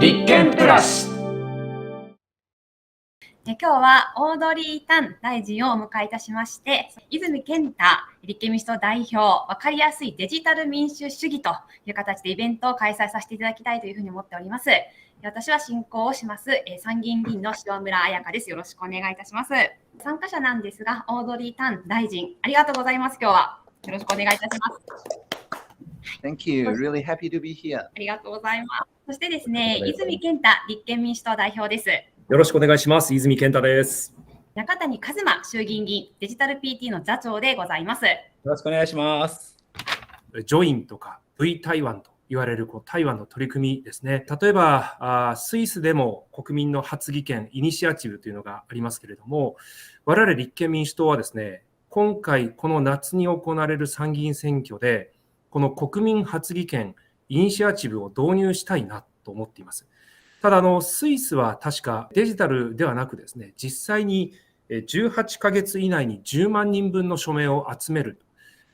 立憲プラス。今日はオードリー・タン大臣をお迎えいたしまして、泉健太立憲民主党代表、わかりやすいデジタル民主主義という形でイベントを開催させていただきたいというふうに思っております。私は進行をします参議院議員の塩村あやかです。よろしくお願いいたします。参加者なんですが、オードリー・タン大臣、ありがとうございます。今日はよろしくお願いいたします。Thank you. Really happy to be here. ありがとうございます。そしてですね、泉健太立憲民主党代表です。よろしくお願いします。泉健太です。中谷一馬衆議院議員デジタル PT の座長でございます。よろしくお願いします。Join とか V 台湾と言われる台湾の取り組みですね。例えばスイスでも国民の発議権イニシアチブというのがありますけれども、我々立憲民主党はですね、今回この夏に行われる参議院選挙でこの国民発議権イニシアチブを導入したいなと思っています。ただスイスは確かデジタルではなくですね、実際に18ヶ月以内に10万人分の署名を集めると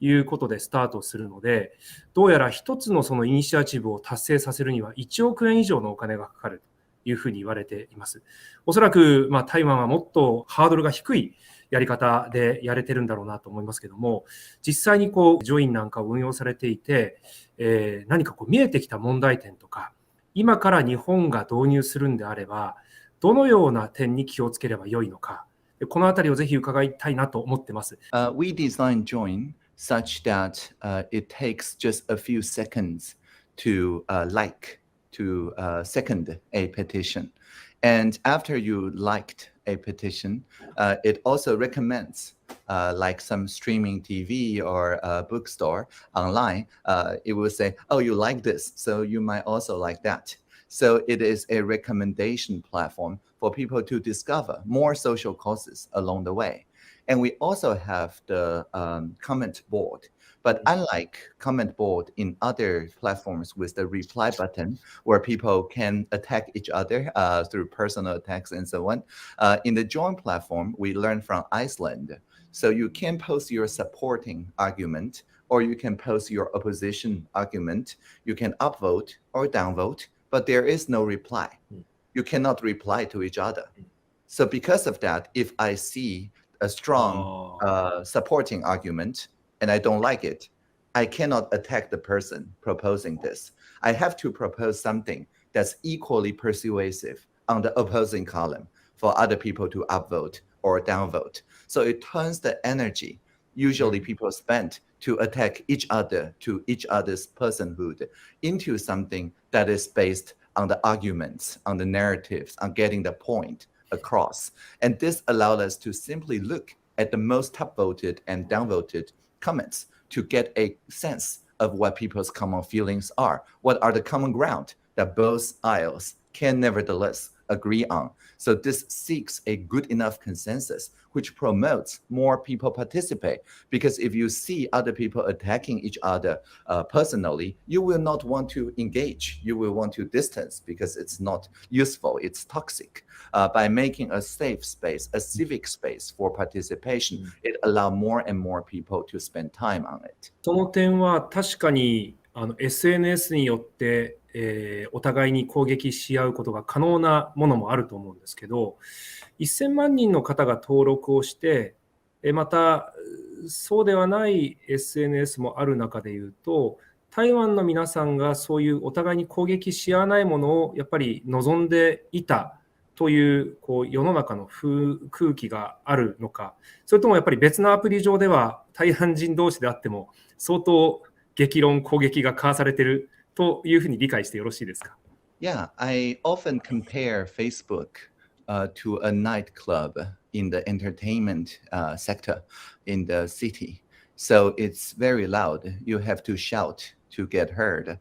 いうことでスタートするので、どうやら一つのそのイニシアチブを達成させるには1億円以上のお金がかかるというふうに言われています。おそらく台湾はもっとハードルが低いやり方でやれてるんだろうなと思いますけども、実際にジョインなんかを運用されていて、何か見えてきた問題点とか、今から日本が導入するんであれば、どのような点に気をつければよいのか、このあたりをぜひ伺いたいなと思ってます。We designed Join such that it takes just a few seconds to second a petition. And after you liked a petition, it also recommends like some streaming TV or a bookstore online. It will say, oh, you like this, so you might also like that. So it is a recommendation platform for people to discover more social causes along the way. And we also have the comment board. But unlike comment board in other platforms with the reply button, where people can attack each other through personal attacks and so on, in the Join platform, we learned from Iceland. So you can post your supporting argument, or you can post your opposition argument. You can upvote or downvote, but there is no reply. You cannot reply to each other. So because of that, if I see a strong supporting argument, and I don't like it, I cannot attack the person proposing this. I have to propose something that's equally persuasive on the opposing column for other people to upvote or downvote. So it turns the energy usually people spend to attack each other, to each other's personhood, into something that is based on the arguments, on the narratives, on getting the point across. And this allowed us to simply look at the most upvoted and downvoted comments to get a sense of what people's common feelings are. What are the common ground that both aisles can nevertheless agree on? So this seeks a good enough consensus, which promotes more people participate. Because if you see other people attacking each other personally, you will not want to engage. You will want to distance because it's not useful. It's toxic. By making a safe space, a civic space for participation, it allows more and more people to spend time on it. その点は確かにSNS によって、お互いに攻撃し合うことが可能なものもあると思うんですけど、1000万人の方が登録をして、またそうではない SNS もある中でいうと、台湾の皆さんがそういうお互いに攻撃し合わないものをやっぱり望んでいたという世の中の空気があるのか、それともやっぱり別のアプリ上では台湾人同士であっても相当激論攻撃が交わされているというふうに理解してよろしいですか？ Yeah, I often compare Facebook to a nightclub in the entertainment sector in the city. So it's very loud. You have to shout to get heard.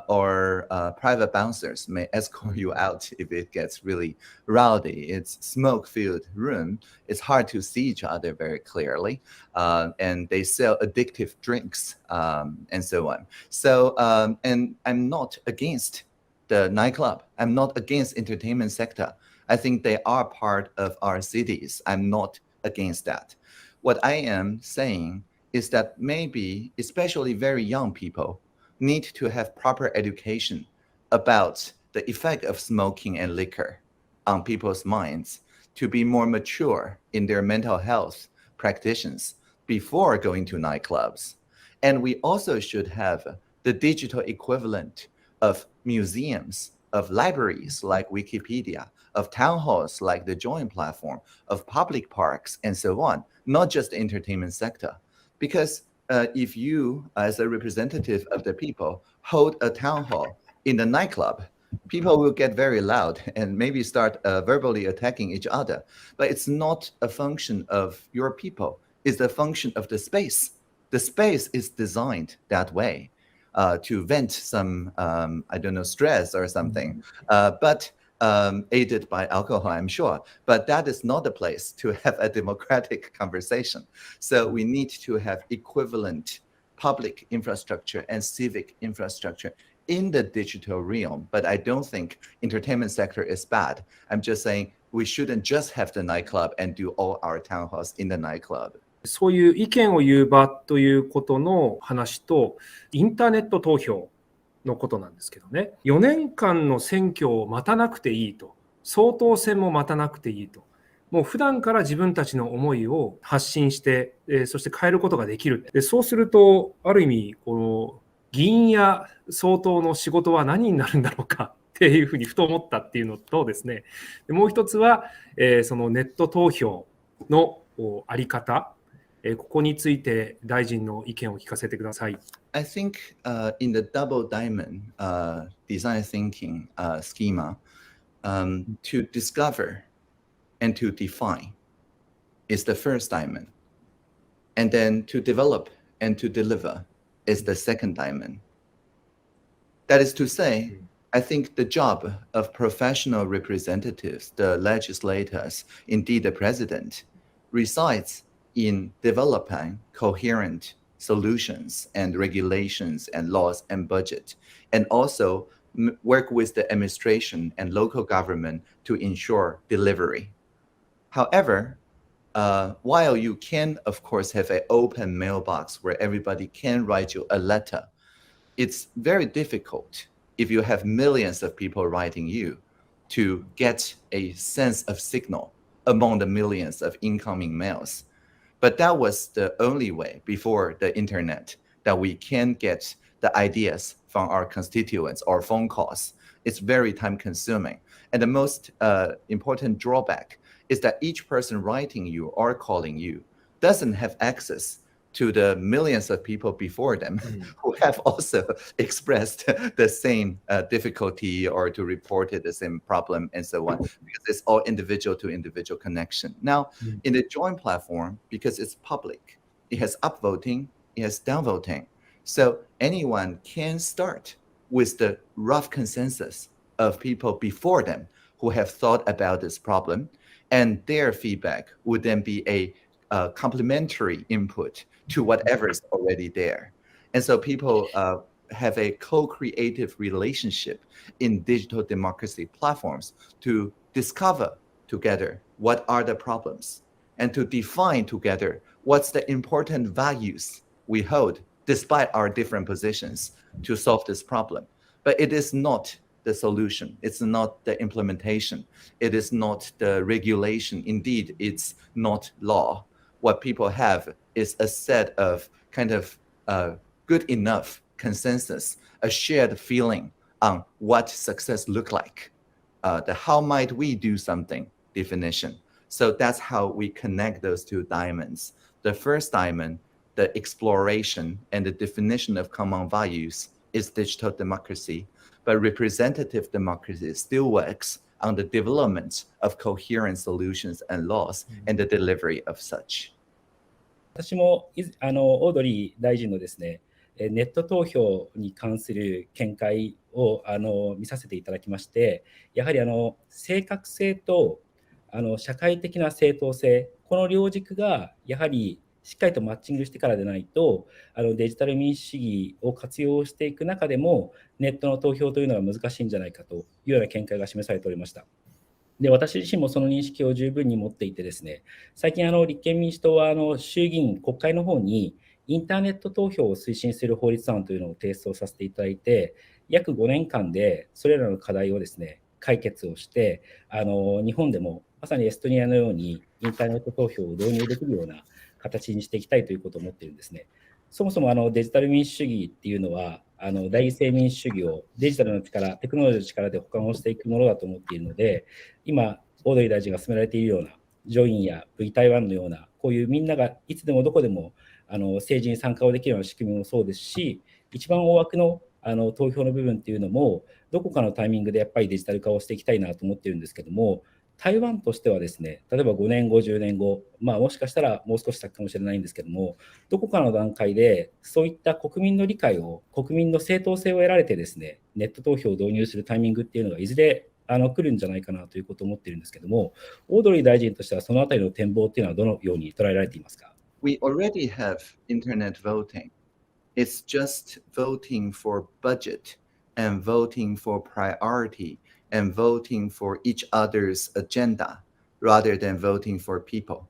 Or private bouncers may escort you out if it gets really rowdy. It's smoke-filled room. It's hard to see each other very clearly. And they sell addictive drinks and so on. So, and I'm not against the nightclub. I'm not against entertainment sector. I think they are part of our cities. I'm not against that. What I am saying is that maybe, especially very young people, need to have proper education about the effect of smoking and liquor on people's minds to be more mature in their mental health practitioners before going to nightclubs. And we also should have the digital equivalent of museums, of libraries like Wikipedia, of town halls like the Join platform, of public parks, and so on, not just the entertainment sector. Because if you, as a representative of the people, hold a town hall in the nightclub, people will get very loud and maybe start verbally attacking each other. But it's not a function of your people. It's a function of the space. The space is designed that way to vent some, stress or something, but aided by alcohol, I'm sure. But that is not the place to have a democratic conversation. So we need to have equivalent public infrastructure and civic infrastructure in the digital realm. But I don't think entertainment sector is bad. I'm just saying we shouldn't just have the nightclub and do all our town halls in the nightclub. そういう意見を言う場ということの話と、インターネット投票のことなんですけどね、4年間の選挙を待たなくていいと、総統選も待たなくていいと、もう普段から自分たちの思いを発信して、そして変えることができる。でそうすると、ある意味、この議員や総統の仕事は何になるんだろうかっていうふうにふと思ったっていうのとですね、もう一つは、そのネット投票のあり方、ここについて大臣の意見を聞かせてください。I think in the double diamond design thinking schema, to discover and to define is the first diamond. And then to develop and to deliver is the second diamond. That is to say, I think the job of professional representatives, the legislators, indeed the president, resides in developing coherent solutions and regulations and laws and budget, and also work with the administration and local government to ensure delivery. However, while you can, of course, have an open mailbox where everybody can write you a letter, it's very difficult if you have millions of people writing you to get a sense of signal among the millions of incoming mails. But that was the only way before the internet that we can get the ideas from our constituents or phone calls. It's very time consuming. And the most important drawback is that each person writing you or calling you doesn't have access to the millions of people before them who have also expressed the same difficulty or to report the same problem and so on, because it's all individual to individual connection. Now, in the Join platform, because it's public, it has upvoting, it has downvoting. So anyone can start with the rough consensus of people before them who have thought about this problem, and their feedback would then be a complementary input to whatever is already there. And so people have a co-creative relationship in digital democracy platforms to discover together what are the problems and to define together what's the important values we hold despite our different positions to solve this problem. But it is not the solution. It's not the implementation. It is not the regulation. Indeed, it's not law. What people have is a set of kind of good enough consensus, a shared feeling on what success look like, the how might we do something definition. So that's how we connect those two diamonds. The first diamond, the exploration and the definition of common values, is digital democracy, but representative democracy still works on the development of coherent solutions and laws and the delivery of such. 私もオードリー大臣のですね、ネット投票に関する見解を見させていただきまして、やはり正確性と社会的な正当性、この両軸がやはりしっかりとマッチングしてからでないと、デジタル民主主義を活用していく中でも、ネットの投票というのが難しいんじゃないかというような見解が示されておりました。で、私自身もその認識を十分に持っていてですね、最近立憲民主党は衆議院国会の方にインターネット投票を推進する法律案というのを提出をさせていただいて、約5年間でそれらの課題をですね、解決をして、日本でもまさにエストニアのようにインターネット投票を導入できるような形にしていきたいということを思っているんですね。そもそもデジタル民主主義っていうのは、代議制民主主義をデジタルの力、テクノロジーの力で補完をしていくものだと思っているので、今、オードリー大臣が進められているような、Join や V 台湾のような、こういうみんながいつでもどこでも政治に参加をできるような仕組みもそうですし、一番大枠の投票の部分っていうのも、どこかのタイミングでやっぱりデジタル化をしていきたいなと思っているんですけども、台湾としてはですね、例えば5年後、10年後、もしかしたらもう少し先かもしれないんですけども、どこかの段階でそういった国民の理解を、国民の正当性を得られてですね、ネット投票を導入するタイミングっていうのがいずれ来るんじゃないかなということを思っているんですけども、オードリー大臣としてはそのあたりの展望っていうのはどのように捉えられていますか？ We already have internet voting. It's just voting for budget and voting for priority and voting for each other's agenda rather than voting for people.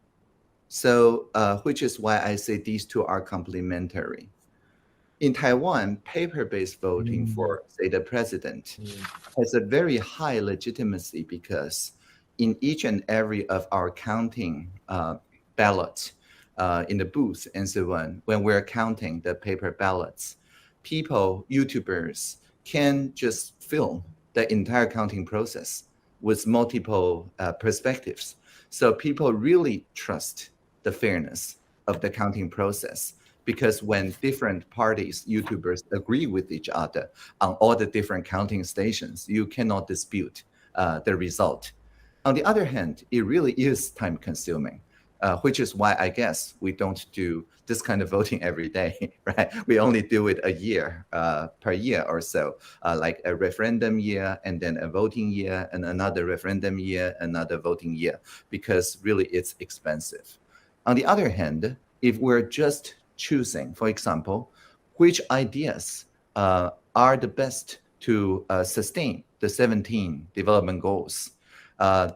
So, which is why I say these two are complementary. In Taiwan, paper-based voting for, say, the president has a very high legitimacy because in each and every of our counting ballots in the booth and so on, when we're counting the paper ballots, people, YouTubers, can just film the entire counting process with multiple perspectives. So people really trust the fairness of the counting process because when different parties, YouTubers agree with each other on all the different counting stations, you cannot dispute the result. On the other hand, it really is time consuming. Which is why I guess we don't do this kind of voting every day, right? We only do it a year, per year or so, like a referendum year and then a voting year and another referendum year, another voting year, because really it's expensive. On the other hand, if we're just choosing, for example, which ideas are the best to sustain the 17 development goals,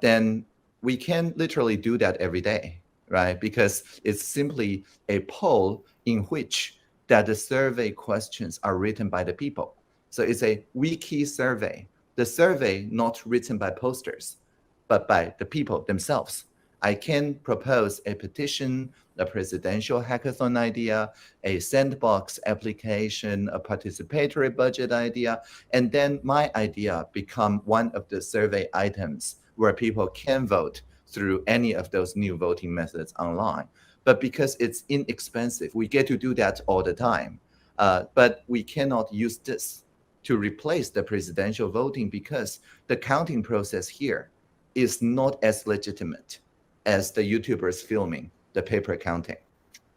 then we can literally do that every day. Right? Because it's simply a poll in which that the survey questions are written by the people. So it's a wiki survey. The survey not written by posters, but by the people themselves. I can propose a petition, a presidential hackathon idea, a sandbox application, a participatory budget idea, and then my idea become one of the survey items where people can vote through any of those new voting methods online. But because it's inexpensive, we get to do that all the time. But we cannot use this to replace the presidential voting because the counting process here is not as legitimate as the YouTubers filming the paper counting.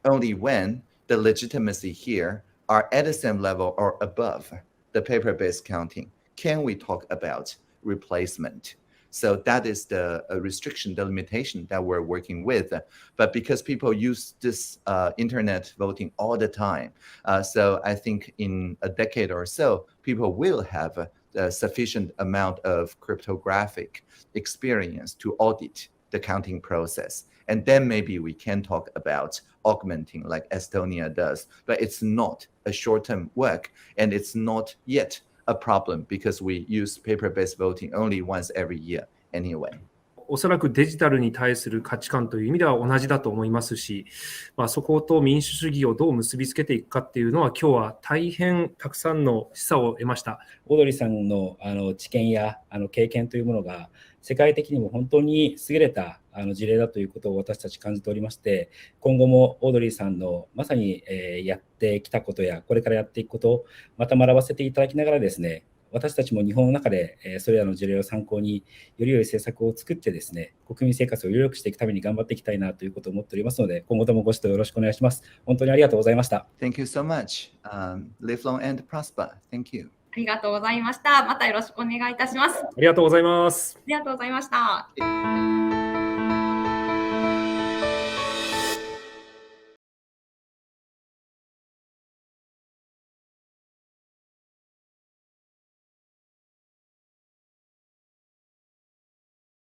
Only when the legitimacy here are at the same level or above the paper-based counting can we talk about replacement. So that is the restriction, the limitation that we're working with. But because people use this internet voting all the time, so I think in a decade or so, people will have a sufficient amount of cryptographic experience to audit the counting process. And then maybe we can talk about augmenting like Estonia does. But it's not a short-term work, and it's not yet a problem because we use paper-based voting only once every year anyway. おそらくデジタルに対する価値観という意味では同じだと思いますし、そこと民主主義をどう結びつけていくかっていうのは今日は大変たくさんの示唆を得ました。オードリーさんの知見や経験というものが世界的にも本当に優れた事例だということを私たち感じておりまして、今後もオードリーさんのまさにやってきたことやこれからやっていくことをまた学ばせていただきながらですね、私たちも日本の中でそれらの事例を参考により良い政策を作ってですね、国民生活をより良くしていくために頑張っていきたいなということを思っておりますので、今後ともご指導よろしくお願いします。本当にありがとうございました。Thank you so much. Live long and prosper. Thank you. ありがとうございました。またよろしくお願いいたします。ありがとうございます。ありがとうございました。